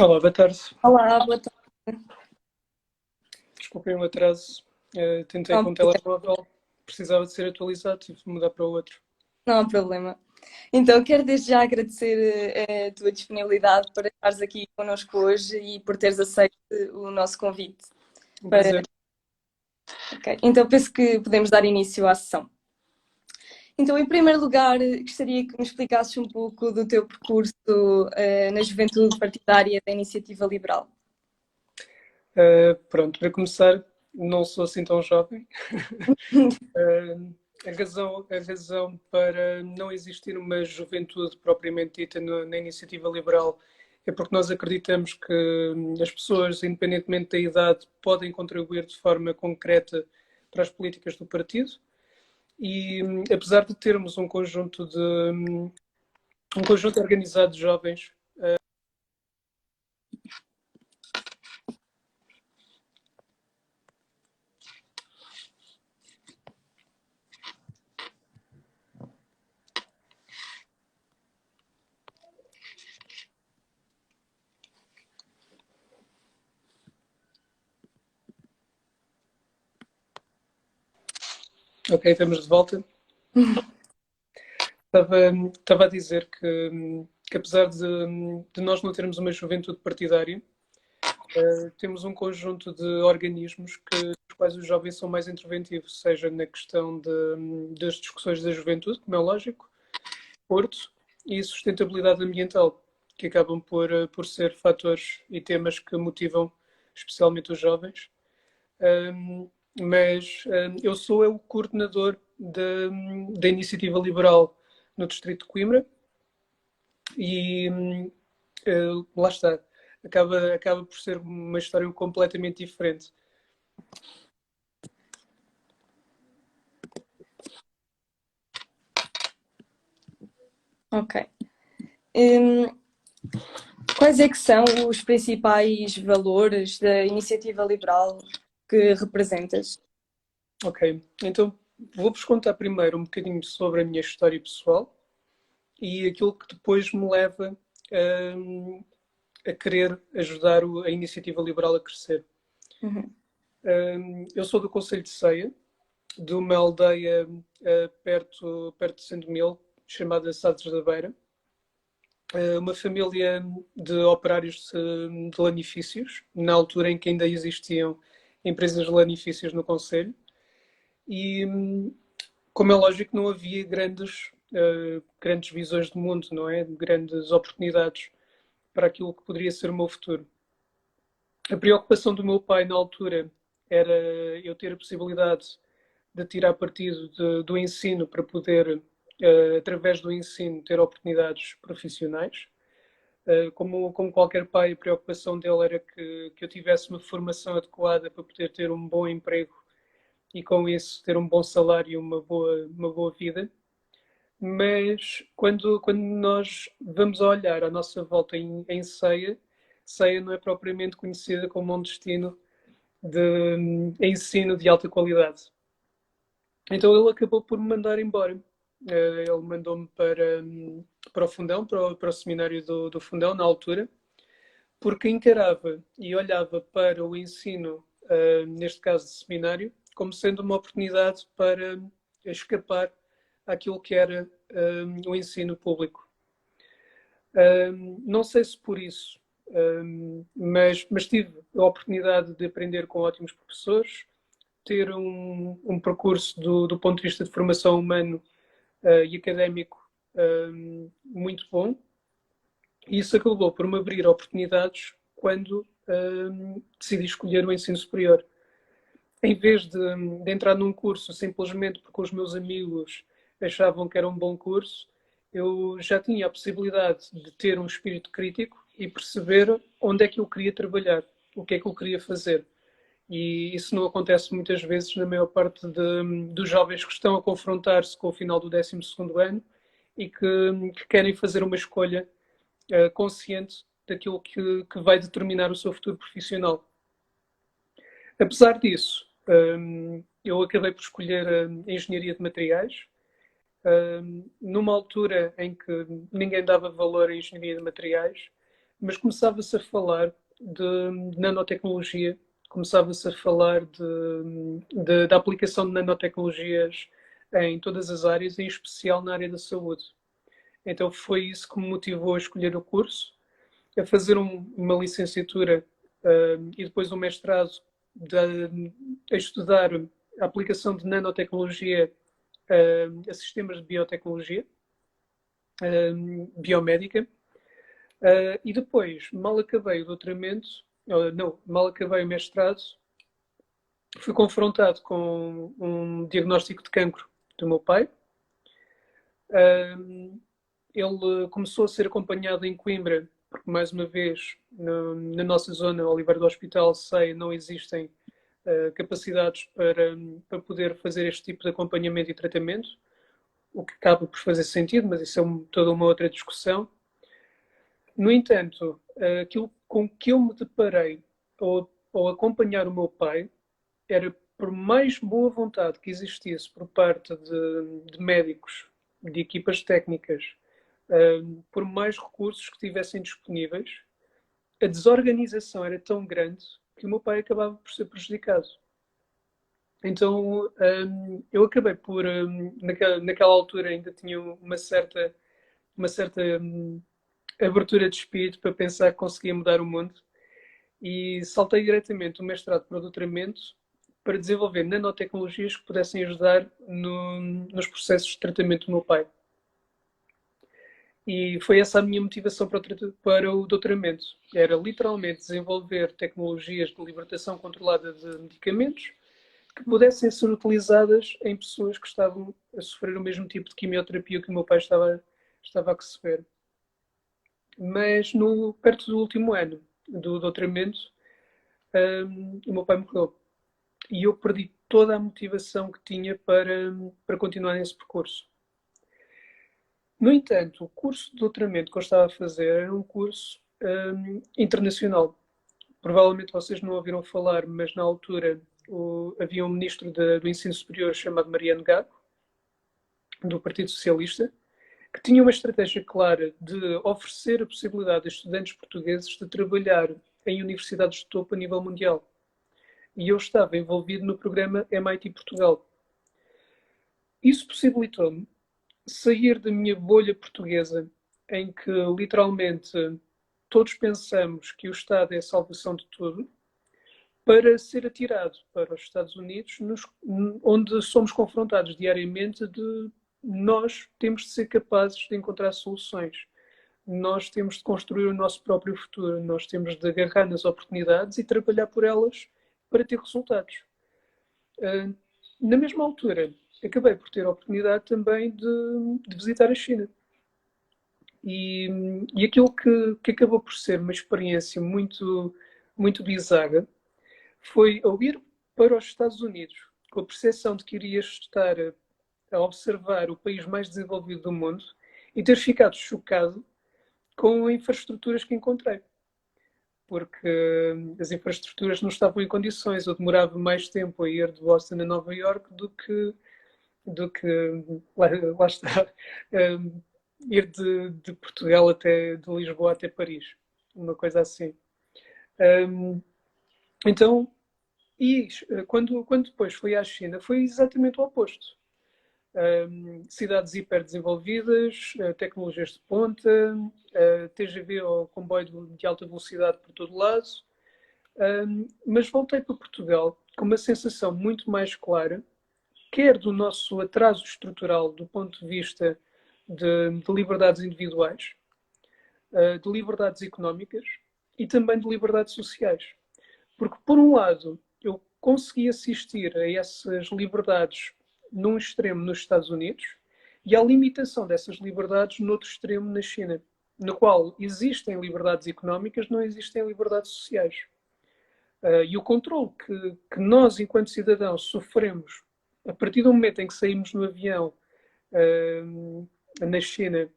Olá, boa tarde. Olá, boa tarde. Desculpem o atraso. Tentei Não há com o problema. telemóvel, precisava de ser atualizado, tive de mudar para o outro. Não há problema. Então, quero desde já agradecer a tua disponibilidade para estares aqui connosco hoje e por teres aceito o nosso convite. Um Para... prazer. Ok. Então, penso que podemos dar início à sessão. Então, em primeiro lugar, gostaria que me explicasses um pouco do teu percurso na juventude partidária da Iniciativa Liberal. Pronto, para começar, não sou assim tão jovem. A razão para não existir uma juventude propriamente dita na iniciativa liberal é porque nós acreditamos que as pessoas, independentemente da idade, podem contribuir de forma concreta para as políticas do partido. E apesar de termos um conjunto organizado de jovens. Ok, estamos de volta. Estava a dizer que apesar de nós não termos uma juventude partidária, temos um conjunto de organismos os quais os jovens são mais interventivos, seja na questão das discussões da juventude, como é lógico, Porto, e sustentabilidade ambiental, que acabam por ser fatores e temas que motivam especialmente os jovens. Mas eu sou o coordenador da Iniciativa Liberal no Distrito de Coimbra e lá está. Acaba por ser uma história completamente diferente. Ok. Hum, Quais é que são os principais valores da Iniciativa Liberal que representas? Ok, então vou-vos contar primeiro um bocadinho sobre a minha história pessoal e aquilo que depois me leva a querer ajudar a Iniciativa Liberal a crescer. Uhum. Eu sou do Conselho de Ceia, de uma aldeia perto de Sendomil, chamada Sades da Beira. Uma família de operários de lanifícios, na altura em que ainda existiam empresas de lanifícios no Conselho. E, como é lógico, não havia grandes visões de mundo, não é? Grandes oportunidades para aquilo que poderia ser o meu futuro. A preocupação do meu pai na altura era eu ter a possibilidade de tirar partido do ensino para poder, através do ensino, ter oportunidades profissionais. Como qualquer pai, a preocupação dele era que eu tivesse uma formação adequada para poder ter um bom emprego e, com isso, ter um bom salário e uma boa vida. Mas quando nós vamos olhar à nossa volta em Ceia, Ceia não é propriamente conhecida como um destino de ensino de alta qualidade. Então ele acabou por me mandar embora. Ele mandou-me para o Fundão, para o seminário do Fundão, na altura, porque encarava e olhava para o ensino, neste caso de seminário, como sendo uma oportunidade para escapar àquilo que era o ensino público. Não sei se por isso, mas tive a oportunidade de aprender com ótimos professores, ter um percurso do ponto de vista de formação humano e académico muito bom, e isso acabou por me abrir oportunidades quando decidi escolher o ensino superior. Em vez de entrar num curso simplesmente porque os meus amigos achavam que era um bom curso, eu já tinha a possibilidade de ter um espírito crítico e perceber onde é que eu queria trabalhar, o que é que eu queria fazer. E isso não acontece muitas vezes na maior parte dos jovens que estão a confrontar-se com o final do 12º ano e que querem fazer uma escolha consciente daquilo que vai determinar o seu futuro profissional. Apesar disso, eu acabei por escolher a engenharia de materiais, numa altura em que ninguém dava valor à engenharia de materiais, mas começava-se a falar de nanotecnologia, começava-se a falar da aplicação de nanotecnologias em todas as áreas, em especial na área da saúde. Então foi isso que me motivou a escolher o curso, a fazer uma licenciatura e depois um mestrado a estudar a aplicação de nanotecnologia a sistemas de biotecnologia, biomédica. E depois, mal acabei o doutoramento, mal acabei o mestrado, fui confrontado com um diagnóstico de cancro do meu pai. Ele começou a ser acompanhado em Coimbra, porque, mais uma vez, na nossa zona, Oliveira do Hospital, sei, não existem capacidades para poder fazer este tipo de acompanhamento e tratamento, o que acaba por fazer sentido, mas isso é toda uma outra discussão. No entanto, aquilo com que eu me deparei ao acompanhar o meu pai era, por mais boa vontade que existisse por parte de médicos, de equipas técnicas, por mais recursos que tivessem disponíveis, a desorganização era tão grande que o meu pai acabava por ser prejudicado. Então, eu acabei por, naquela altura ainda tinha uma certa abertura de espírito para pensar que conseguia mudar o mundo e saltei diretamente do mestrado para o doutoramento para desenvolver nanotecnologias que pudessem ajudar nos processos de tratamento do meu pai. E foi essa a minha motivação para o doutoramento. Era literalmente desenvolver tecnologias de libertação controlada de medicamentos que pudessem ser utilizadas em pessoas que estavam a sofrer o mesmo tipo de quimioterapia que o meu pai estava a receber. Mas perto do último ano do doutoramento, o meu pai morreu. E eu perdi toda a motivação que tinha para continuar nesse percurso. No entanto, o curso de doutoramento que eu estava a fazer era um curso internacional. Provavelmente vocês não ouviram falar, mas na altura havia um ministro do Ensino Superior chamado Mariano Gago, do Partido Socialista, que tinha uma estratégia clara de oferecer a possibilidade a estudantes portugueses de trabalhar em universidades de topo a nível mundial. E eu estava envolvido no programa MIT Portugal. Isso possibilitou-me sair da minha bolha portuguesa, em que literalmente todos pensamos que o Estado é a salvação de tudo, para ser atirado para os Estados Unidos, onde somos confrontados diariamente de nós temos de ser capazes de encontrar soluções. Nós temos de construir o nosso próprio futuro. Nós temos de agarrar nas oportunidades e trabalhar por elas para ter resultados. Na mesma altura, acabei por ter a oportunidade também de visitar a China. E aquilo que acabou por ser uma experiência muito, muito bizarra foi ao ir para os Estados Unidos, com a percepção de que iria estar a observar o país mais desenvolvido do mundo e ter ficado chocado com as infraestruturas que encontrei. Porque as infraestruturas não estavam em condições. Eu demorava mais tempo a ir de Boston a Nova York do que lá está, ir de Portugal de Lisboa até Paris. Uma coisa assim. Então, quando depois fui à China, foi exatamente o oposto. Cidades hiperdesenvolvidas, tecnologias de ponta, TGV ou comboio de alta velocidade por todo lado. Mas voltei para Portugal com uma sensação muito mais clara, quer do nosso atraso estrutural do ponto de vista de liberdades individuais, de liberdades económicas e também de liberdades sociais. Porque, por um lado, eu consegui assistir a essas liberdades num extremo nos Estados Unidos e à limitação dessas liberdades no outro extremo na China, no qual existem liberdades económicas, não existem liberdades sociais. E o controle que nós, enquanto cidadãos, sofremos a partir do momento em que saímos no avião na China,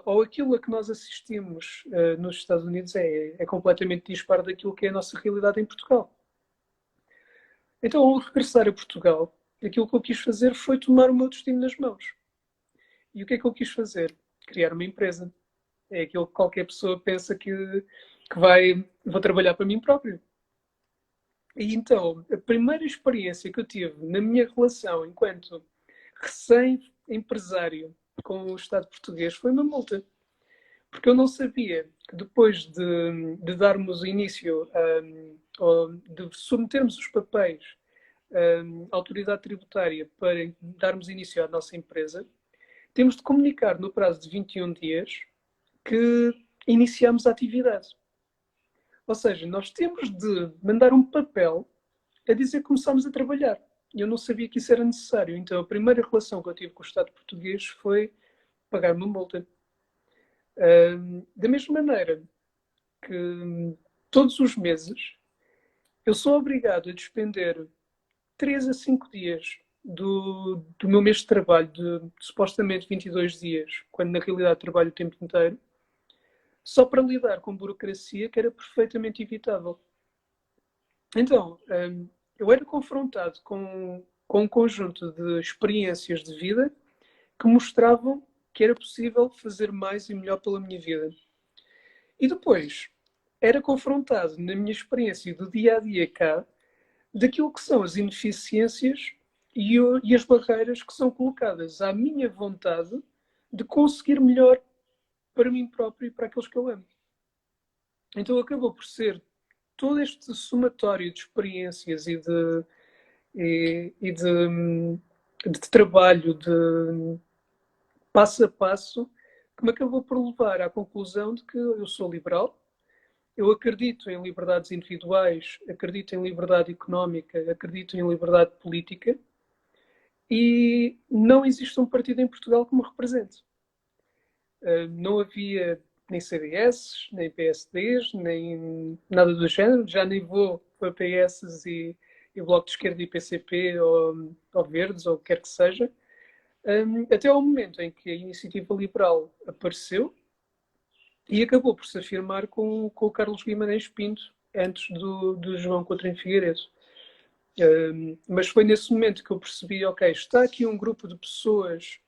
ou aquilo a que nós assistimos nos Estados Unidos é completamente disparo daquilo que é a nossa realidade em Portugal. Então, ao regressar a Portugal, aquilo que eu quis fazer foi tomar o meu destino nas mãos. E o que é que eu quis fazer? Criar uma empresa. É aquilo que qualquer pessoa pensa que vou trabalhar para mim próprio. E então, a primeira experiência que eu tive na minha relação enquanto recém-empresário com o Estado português foi uma multa. Porque eu não sabia que depois de darmos início, ou de submetermos os papéis à autoridade tributária para darmos início à nossa empresa, temos de comunicar no prazo de 21 dias que iniciamos a atividade. Ou seja, nós temos de mandar um papel a dizer que começamos a trabalhar. E eu não sabia que isso era necessário. Então, a primeira relação que eu tive com o Estado português foi pagar uma multa. Da mesma maneira que todos os meses eu sou obrigado a despender 3 a 5 dias do meu mês de trabalho, de supostamente 22 dias, quando na realidade trabalho o tempo inteiro, só para lidar com burocracia que era perfeitamente evitável. Então, eu era confrontado com um conjunto de experiências de vida que mostravam que era possível fazer mais e melhor pela minha vida. E depois, era confrontado na minha experiência do dia a dia cá daquilo que são as ineficiências e as barreiras que são colocadas à minha vontade de conseguir melhor para mim próprio e para aqueles que eu amo. Então acabou por ser todo este somatório de experiências de trabalho, de passo a passo, que me acabou por levar à conclusão de que eu sou liberal, eu acredito em liberdades individuais, acredito em liberdade económica, acredito em liberdade política e não existe um partido em Portugal que me represente. Não havia nem CDS, nem PSDs, nem nada do género. Já nem vou para PS e Bloco de Esquerda e PCP ou Verdes ou o que quer que seja. Até ao momento em que a Iniciativa Liberal apareceu e acabou por se afirmar com o Carlos Guimarães Pinto antes do João Coutinho Figueiredo. Mas foi nesse momento que eu percebi, ok, está aqui um grupo de pessoas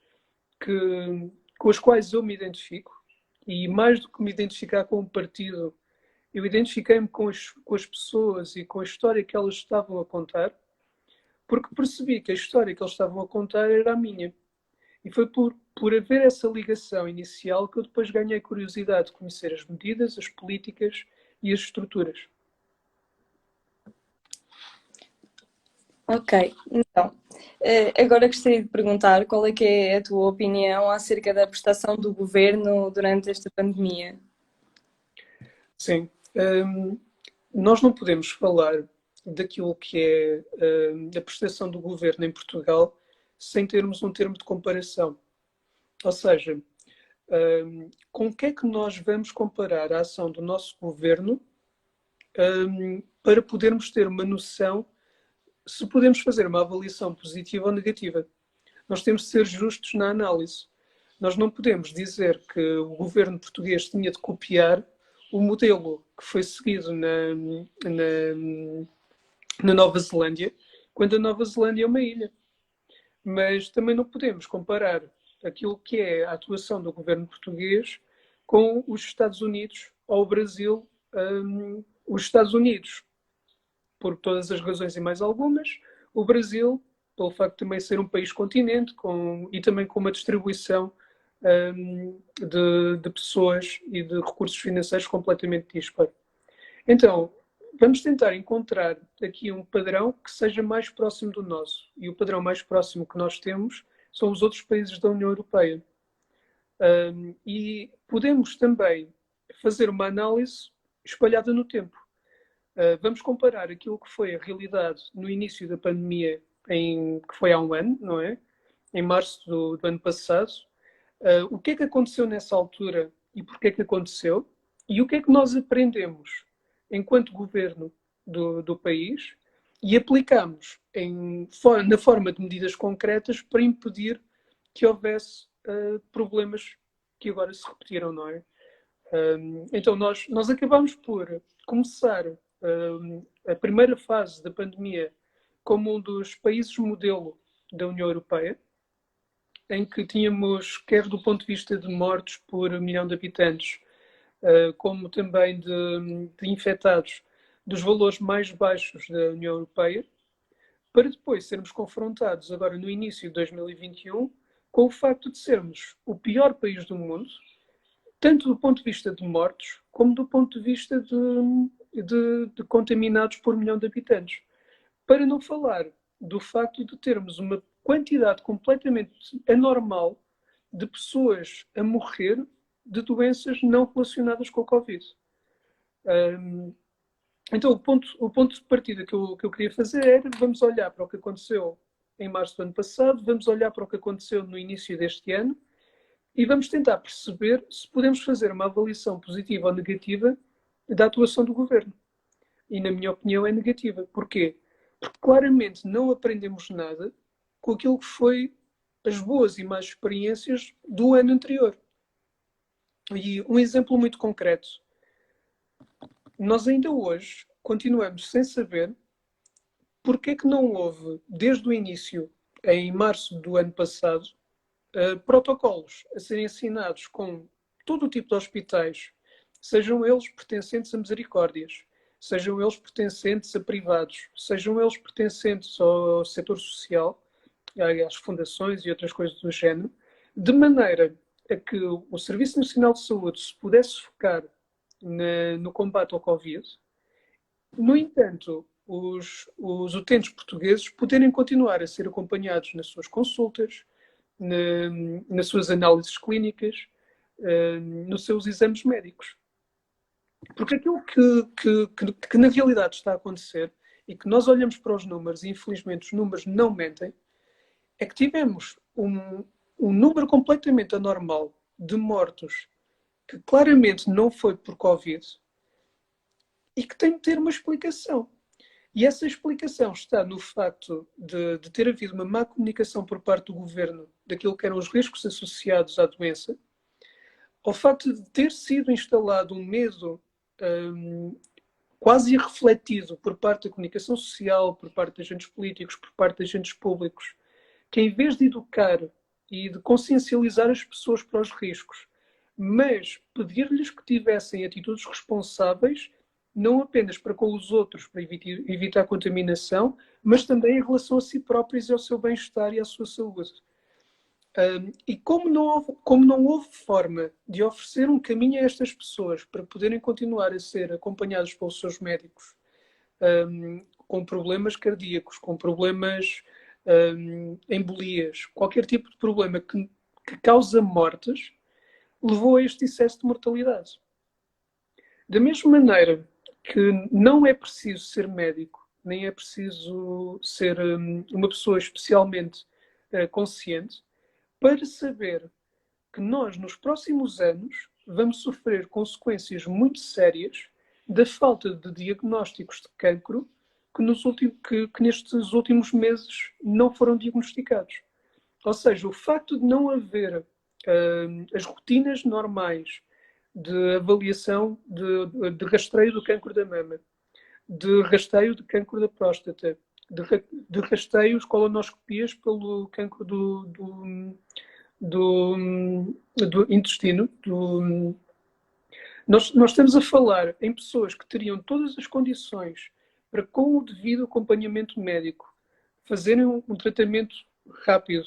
com as quais eu me identifico, e mais do que me identificar com o partido, eu identifiquei-me com as pessoas e com a história que elas estavam a contar, porque percebi que a história que eles estavam a contar era a minha. E foi por haver essa ligação inicial que eu depois ganhei curiosidade de conhecer as medidas, as políticas e as estruturas. Ok, então, agora gostaria de perguntar qual é que é a tua opinião acerca da prestação do governo durante esta pandemia? Sim. Nós não podemos falar daquilo que é a prestação do governo em Portugal sem termos um termo de comparação. Ou seja, com o que é que nós vamos comparar a ação do nosso governo para podermos ter uma noção se podemos fazer uma avaliação positiva ou negativa. Nós temos de ser justos na análise. Nós não podemos dizer que o governo português tinha de copiar o modelo que foi seguido na Nova Zelândia, quando a Nova Zelândia é uma ilha. Mas também não podemos comparar aquilo que é a atuação do governo português com os Estados Unidos ou o Brasil. Os Estados Unidos, por todas as razões e mais algumas, o Brasil, pelo facto de também ser um país continente e também com uma distribuição de pessoas e de recursos financeiros completamente disparo. Então, vamos tentar encontrar aqui um padrão que seja mais próximo do nosso. E o padrão mais próximo que nós temos são os outros países da União Europeia. E podemos também fazer uma análise espalhada no tempo. Vamos comparar aquilo que foi a realidade no início da pandemia, que foi há um ano, não é? Em março do ano passado. O que é que aconteceu nessa altura e porquê é que aconteceu? E o que é que nós aprendemos enquanto governo do país e aplicamos na forma de medidas concretas para impedir que houvesse problemas que agora se repetiram, não é? Então nós acabamos por começar a primeira fase da pandemia como um dos países modelo da União Europeia, em que tínhamos, quer do ponto de vista de mortes por milhão de habitantes, como também de infectados, dos valores mais baixos da União Europeia, para depois sermos confrontados agora no início de 2021 com o facto de sermos o pior país do mundo, tanto do ponto de vista de mortes, como do ponto de vista de contaminados por milhão de habitantes. Para não falar do facto de termos uma quantidade completamente anormal de pessoas a morrer de doenças não relacionadas com o Covid. Então, o ponto de partida que eu queria fazer era, vamos olhar para o que aconteceu em março do ano passado, vamos olhar para o que aconteceu no início deste ano e vamos tentar perceber se podemos fazer uma avaliação positiva ou negativa da atuação do governo. E, na minha opinião, é negativa. Porquê? Porque claramente não aprendemos nada com aquilo que foi as boas e más experiências do ano anterior. E um exemplo muito concreto. Nós ainda hoje continuamos sem saber porque é que não houve, desde o início, em março do ano passado, protocolos a serem assinados com todo o tipo de hospitais, sejam eles pertencentes a misericórdias, sejam eles pertencentes a privados, sejam eles pertencentes ao setor social, às fundações e outras coisas do género, de maneira a que o Serviço Nacional de Saúde se pudesse focar no combate ao Covid. No entanto, os utentes portugueses poderem continuar a ser acompanhados nas suas consultas, nas suas análises clínicas, nos seus exames médicos. Porque aquilo que na realidade está a acontecer e que nós olhamos para os números e infelizmente os números não mentem, é que tivemos um número completamente anormal de mortos que claramente não foi por Covid e que tem de ter uma explicação. E essa explicação está no facto de ter havido uma má comunicação por parte do governo daquilo que eram os riscos associados à doença, ao facto de ter sido instalado um medo quase irrefletido por parte da comunicação social, por parte de agentes políticos, por parte de agentes públicos, que em vez de educar e de consciencializar as pessoas para os riscos, mas pedir-lhes que tivessem atitudes responsáveis, não apenas para com os outros, para evitar a contaminação, mas também em relação a si próprios e ao seu bem-estar e à sua saúde. E como não houve forma de oferecer um caminho a estas pessoas para poderem continuar a ser acompanhados pelos seus médicos com problemas cardíacos, com problemas embolias, qualquer tipo de problema que causa mortes, levou a este excesso de mortalidade. Da mesma maneira que não é preciso ser médico, nem é preciso ser uma pessoa especialmente consciente, para saber que nós, nos próximos anos, vamos sofrer consequências muito sérias da falta de diagnósticos de cancro que nestes últimos meses não foram diagnosticados. Ou seja, o facto de não haver as rotinas normais de avaliação de rastreio do cancro da mama, de rastreio do cancro da próstata, de rastreios colonoscopias pelo cancro do intestino. Nós estamos a falar em pessoas que teriam todas as condições para, com o devido acompanhamento médico, fazerem um tratamento rápido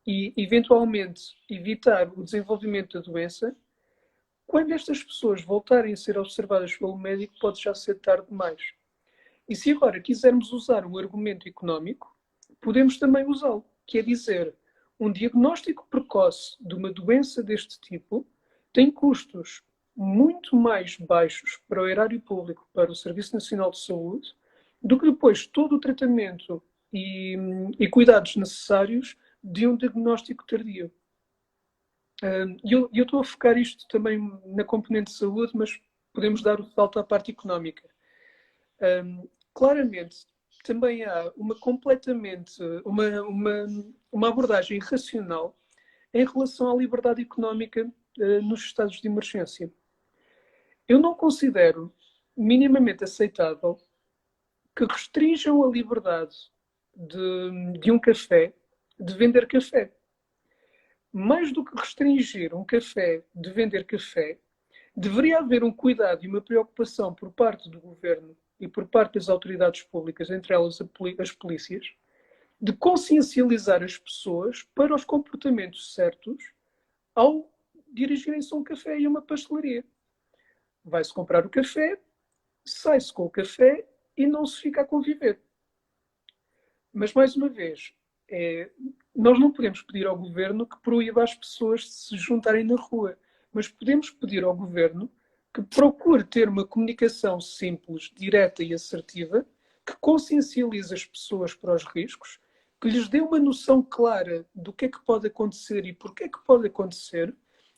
e, eventualmente, evitar o desenvolvimento da doença. Quando estas pessoas voltarem a ser observadas pelo médico, pode já ser tarde demais. E se agora quisermos usar um argumento económico, podemos também usá-lo, que é dizer, um diagnóstico precoce de uma doença deste tipo tem custos muito mais baixos para o erário público, para o Serviço Nacional de Saúde, do que depois todo o tratamento e cuidados necessários de um diagnóstico tardio. Eu estou a focar isto também na componente de saúde, mas podemos dar o salto à parte económica. Claramente, também há uma abordagem irracional em relação à liberdade económica nos estados de emergência. Eu não considero minimamente aceitável que restringam a liberdade de um café de vender café. mais do que restringir um café de vender café, deveria haver um cuidado e uma preocupação por parte do governo e por parte das autoridades públicas, entre elas as polícias, de consciencializar as pessoas para os comportamentos certos ao dirigirem-se a um café e a uma pastelaria. Vai-se comprar o café, sai-se com o café e não se fica a conviver. Mas, mais uma vez, nós não podemos pedir ao governo que proíba as pessoas de se juntarem na rua, mas podemos pedir ao governo que procure ter uma comunicação simples, direta e assertiva, que consciencialize as pessoas para os riscos, que lhes dê uma noção clara do que é que pode acontecer e porquê é que pode acontecer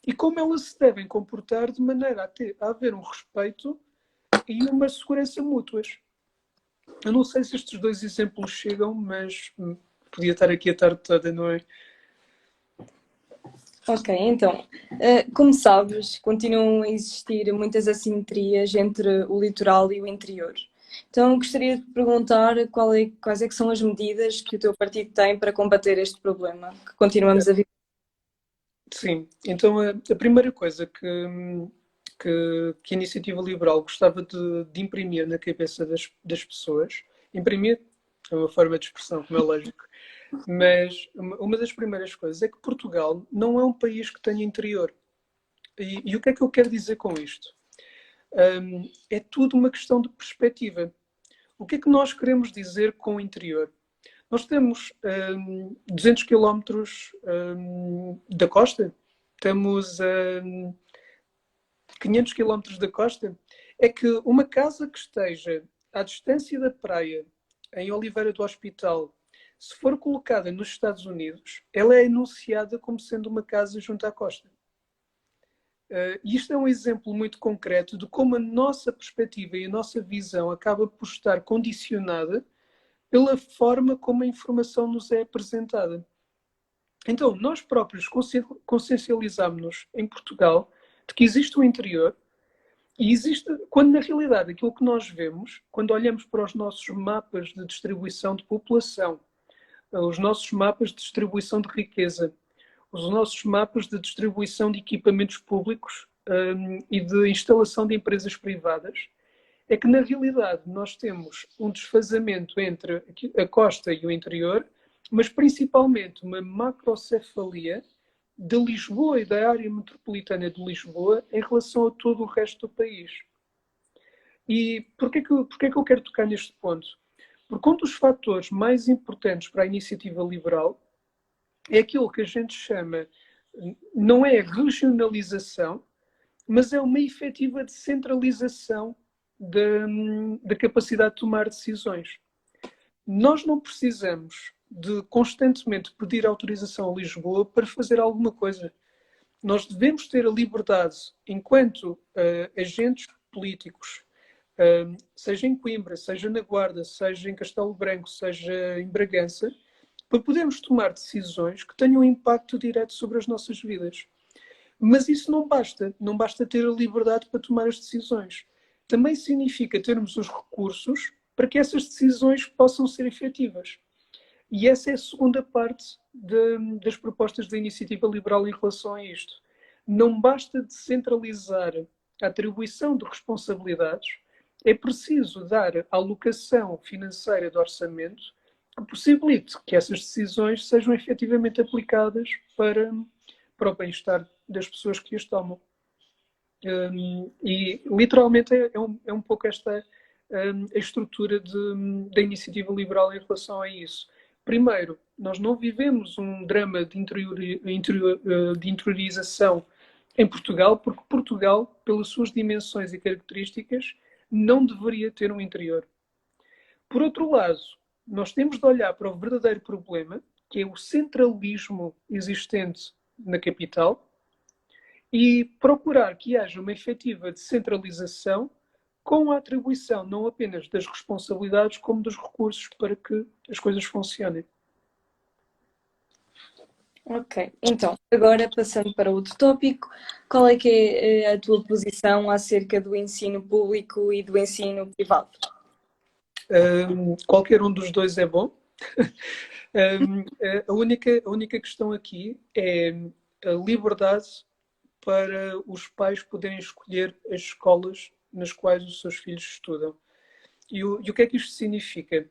e como elas se devem comportar de maneira a haver um respeito e uma segurança mútuas. Eu não sei se estes dois exemplos chegam, mas podia estar aqui a tarde toda, não é? Ok, então, como sabes, continuam a existir muitas assimetrias entre o litoral e o interior. Então, gostaria de perguntar quais é que são as medidas que o teu partido tem para combater este problema que continuamos a viver. Sim, então a primeira coisa que a Iniciativa Liberal gostava de imprimir na cabeça das pessoas, imprimir é uma forma de expressão, como é lógico, mas uma das primeiras coisas é que Portugal não é um país que tenha interior. E o que é que eu quero dizer com isto? É tudo uma questão de perspectiva. O que é que nós queremos dizer com o interior? Nós temos 200 quilómetros da costa, temos 500 quilómetros da costa. É que uma casa que esteja à distância da praia, em Oliveira do Hospital, se for colocada nos Estados Unidos, ela é enunciada como sendo uma casa junto à costa. E isto é um exemplo muito concreto de como a nossa perspectiva e a nossa visão acaba por estar condicionada pela forma como a informação nos é apresentada. Então, nós próprios consciencializamos-nos em Portugal de que existe o interior e existe, quando na realidade aquilo que nós vemos, quando olhamos para os nossos mapas de distribuição de população, os nossos mapas de distribuição de riqueza, os nossos mapas de distribuição de equipamentos públicos e de instalação de empresas privadas, é que na realidade nós temos um desfazamento entre a costa e o interior, mas principalmente uma macrocefalia de Lisboa e da área metropolitana de Lisboa em relação a todo o resto do país. E porquê que eu quero tocar neste ponto? Porque um dos fatores mais importantes para a iniciativa liberal é aquilo que a gente chama, não é regionalização, mas é uma efetiva descentralização da capacidade de tomar decisões. Nós não precisamos de constantemente pedir autorização a Lisboa para fazer alguma coisa. Nós devemos ter a liberdade, enquanto agentes políticos, seja em Coimbra, seja na Guarda, seja em Castelo Branco, seja em Bragança, para podermos tomar decisões que tenham um impacto direto sobre as nossas vidas. Mas isso não basta ter a liberdade para tomar as decisões. Também significa termos os recursos para que essas decisões possam ser efetivas. E essa é a segunda parte das propostas da Iniciativa Liberal em relação a isto. Não basta descentralizar a atribuição de responsabilidades, é preciso dar a alocação financeira do orçamento que possibilite que essas decisões sejam efetivamente aplicadas para o bem-estar das pessoas que as tomam. E literalmente é um pouco esta a estrutura da iniciativa liberal em relação a isso. Primeiro, nós não vivemos um drama de interiorização em Portugal, porque Portugal, pelas suas dimensões e características, não deveria ter um interior. Por outro lado, nós temos de olhar para o verdadeiro problema, que é o centralismo existente na capital, e procurar que haja uma efetiva descentralização com a atribuição não apenas das responsabilidades, como dos recursos para que as coisas funcionem. Ok, então, agora passando para outro tópico, qual é que é a tua posição acerca do ensino público e do ensino privado? Qualquer um dos dois é bom. A única questão aqui é a liberdade para os pais poderem escolher as escolas nas quais os seus filhos estudam. E o que é que isto significa?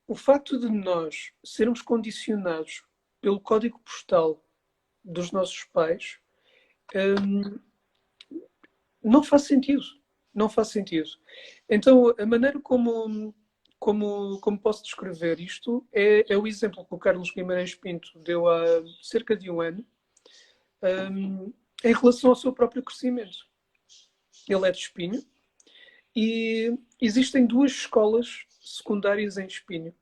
O facto de nós sermos condicionados pelo código postal dos nossos pais não faz sentido. Não faz sentido. Então, a maneira como posso descrever isto é o exemplo que o Carlos Guimarães Pinto deu há cerca de um ano em relação ao seu próprio crescimento. Ele é de Espinho e existem duas escolas secundárias em Espinho.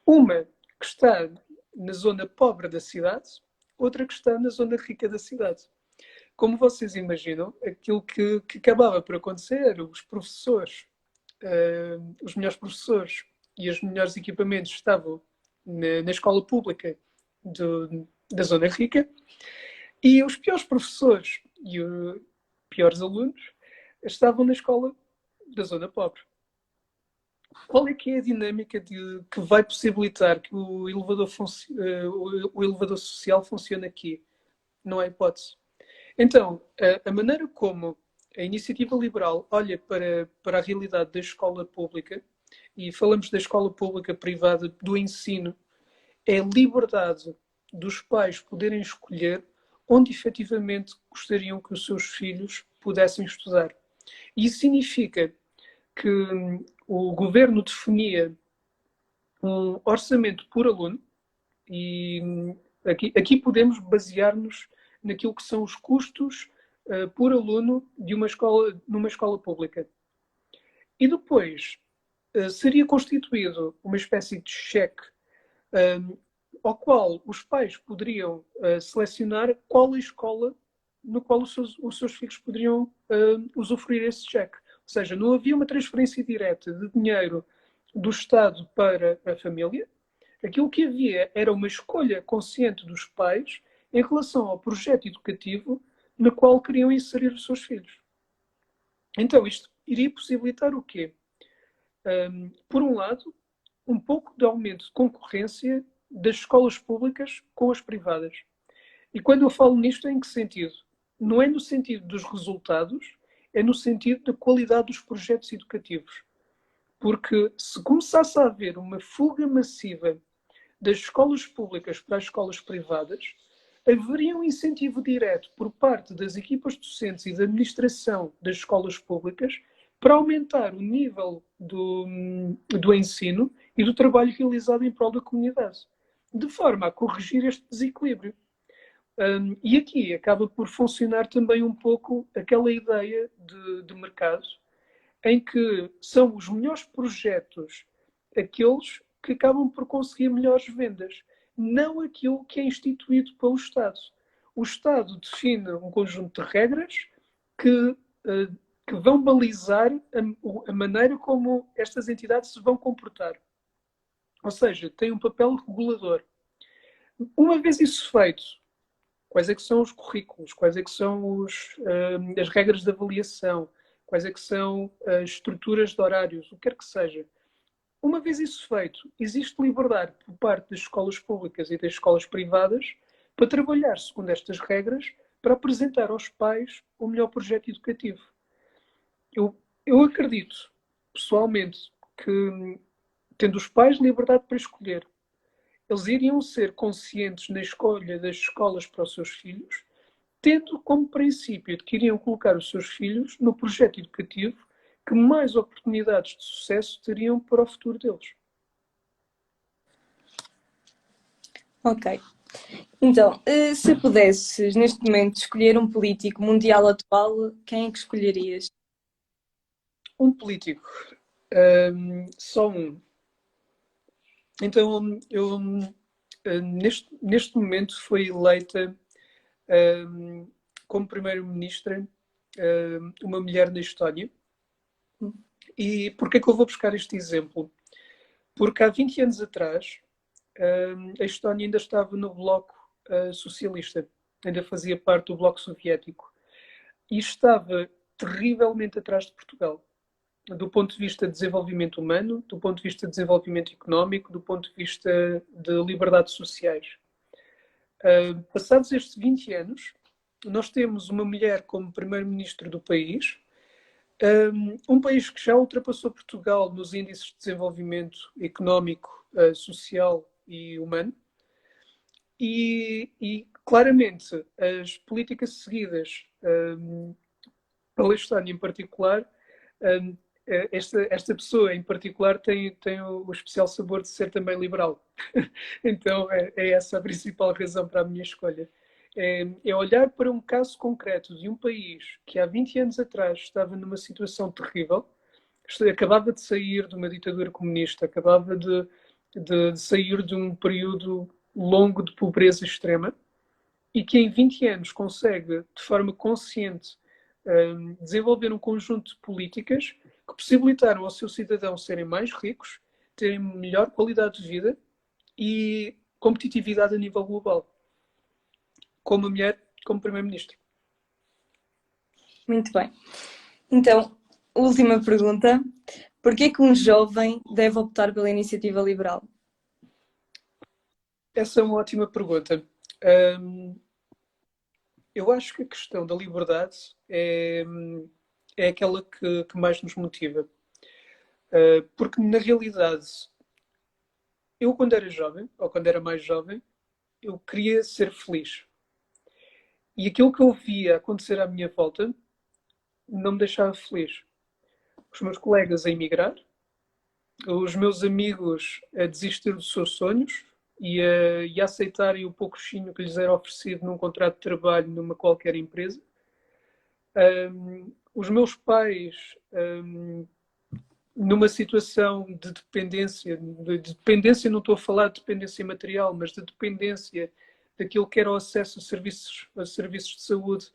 Uma que está na zona pobre da cidade, outra que está na zona rica da cidade. Como vocês imaginam, aquilo que acabava por acontecer, os professores, os melhores professores e os melhores equipamentos estavam na escola pública da zona rica e os piores professores e os piores alunos estavam na escola da zona pobre. Qual é que é a dinâmica que vai possibilitar que o elevador social funcione aqui? Não há hipótese. Então, a maneira como a iniciativa liberal olha para a realidade da escola pública, e falamos da escola pública privada, do ensino, é a liberdade dos pais poderem escolher onde efetivamente gostariam que os seus filhos pudessem estudar. E isso significa que o governo definia um orçamento por aluno, e aqui podemos basear-nos naquilo que são os custos por aluno numa escola pública. E depois seria constituído uma espécie de cheque ao qual os pais poderiam selecionar qual a escola no qual os seus filhos poderiam usufruir esse cheque. Ou seja, não havia uma transferência direta de dinheiro do Estado para a família. Aquilo que havia era uma escolha consciente dos pais em relação ao projeto educativo no qual queriam inserir os seus filhos. Então, isto iria possibilitar o quê? Por um lado, um pouco de aumento de concorrência das escolas públicas com as privadas. E quando eu falo nisto, em que sentido? Não é no sentido dos resultados, é no sentido da qualidade dos projetos educativos. Porque se começasse a haver uma fuga massiva das escolas públicas para as escolas privadas, haveria um incentivo direto por parte das equipas docentes e da administração das escolas públicas para aumentar o nível do ensino e do trabalho realizado em prol da comunidade, de forma a corrigir este desequilíbrio. E aqui acaba por funcionar também um pouco aquela ideia de mercado, em que são os melhores projetos aqueles que acabam por conseguir melhores vendas, não aquilo que é instituído pelo Estado. O Estado define um conjunto de regras que vão balizar a maneira como estas entidades se vão comportar. Ou seja, tem um papel regulador. Uma vez isso feito, quais é que são os currículos, quais é que são as regras de avaliação, quais é que são as estruturas de horários, o que quer que seja. Uma vez isso feito, existe liberdade por parte das escolas públicas e das escolas privadas para trabalhar segundo estas regras para apresentar aos pais o melhor projeto educativo. Eu acredito, pessoalmente, que tendo os pais liberdade para escolher, eles iriam ser conscientes na escolha das escolas para os seus filhos, tendo como princípio de que iriam colocar os seus filhos no projeto educativo que mais oportunidades de sucesso teriam para o futuro deles. Ok. Então, se pudesses, neste momento, escolher um político mundial atual, quem é que escolherias? Um político. Só um. Então, eu neste momento foi eleita como primeira-ministra uma mulher na Estónia. E porquê é que eu vou buscar este exemplo? Porque há 20 anos atrás a Estónia ainda estava no bloco socialista, ainda fazia parte do bloco soviético e estava terrivelmente atrás de Portugal, do ponto de vista de desenvolvimento humano, do ponto de vista de desenvolvimento económico, do ponto de vista de liberdades sociais. Passados estes 20 anos, nós temos uma mulher como primeiro-ministro do país, um país que já ultrapassou Portugal nos índices de desenvolvimento económico, social e humano, e claramente as políticas seguidas pela Estónia em particular, esta pessoa em particular tem o especial sabor de ser também liberal. Então é essa a principal razão para a minha escolha. É olhar para um caso concreto de um país que há 20 anos atrás estava numa situação terrível, acabava de sair de uma ditadura comunista, acabava de sair de um período longo de pobreza extrema, e que em 20 anos consegue, de forma consciente, desenvolver um conjunto de políticas que possibilitaram aos seus cidadãos serem mais ricos, terem melhor qualidade de vida e competitividade a nível global. Como mulher, como primeiro-ministro. Muito bem. Então, última pergunta. Porquê que um jovem deve optar pela iniciativa liberal? Essa é uma ótima pergunta. Eu acho que a questão da liberdade é aquela que mais nos motiva. Porque, na realidade, eu quando era jovem, ou quando era mais jovem, eu queria ser feliz. E aquilo que eu via acontecer à minha volta não me deixava feliz. Os meus colegas a emigrar, os meus amigos a desistir dos seus sonhos e a aceitarem o pouquinho que lhes era oferecido num contrato de trabalho numa qualquer empresa. Os meus pais numa situação de dependência, não estou a falar de dependência material, mas de dependência daquilo que era o acesso a serviços de saúde,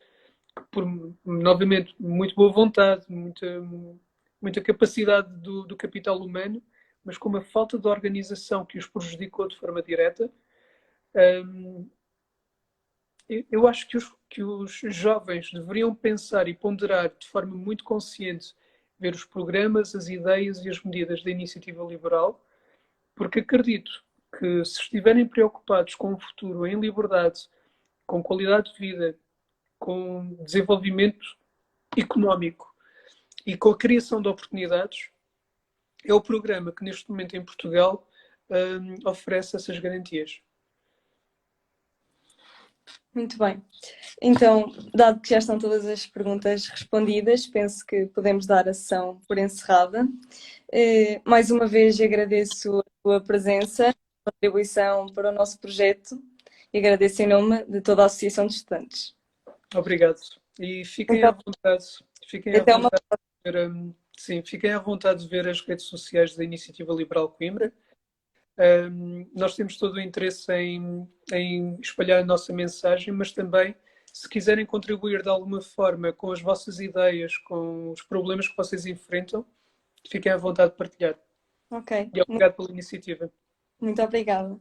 por, novamente, muito boa vontade, muita capacidade do capital humano, mas com uma falta de organização que os prejudicou de forma direta. Eu acho que os jovens deveriam pensar e ponderar de forma muito consciente, ver os programas, as ideias e as medidas da iniciativa liberal, porque acredito que se estiverem preocupados com o futuro em liberdade, com qualidade de vida, com desenvolvimento económico e com a criação de oportunidades, é o programa que neste momento em Portugal oferece essas garantias. Muito bem. Então, dado que já estão todas as perguntas respondidas, penso que podemos dar a sessão por encerrada. Mais uma vez agradeço a tua presença, a contribuição para o nosso projeto e agradeço em nome de toda a Associação de Estudantes. Obrigado. E fiquem Então, à vontade. Fiquem à vontade de ver as redes sociais da Iniciativa Liberal Coimbra. Nós temos todo o interesse em espalhar a nossa mensagem, mas também, se quiserem contribuir de alguma forma com as vossas ideias, com os problemas que vocês enfrentam, fiquem à vontade de partilhar. Ok. E obrigado pela iniciativa. Muito obrigada.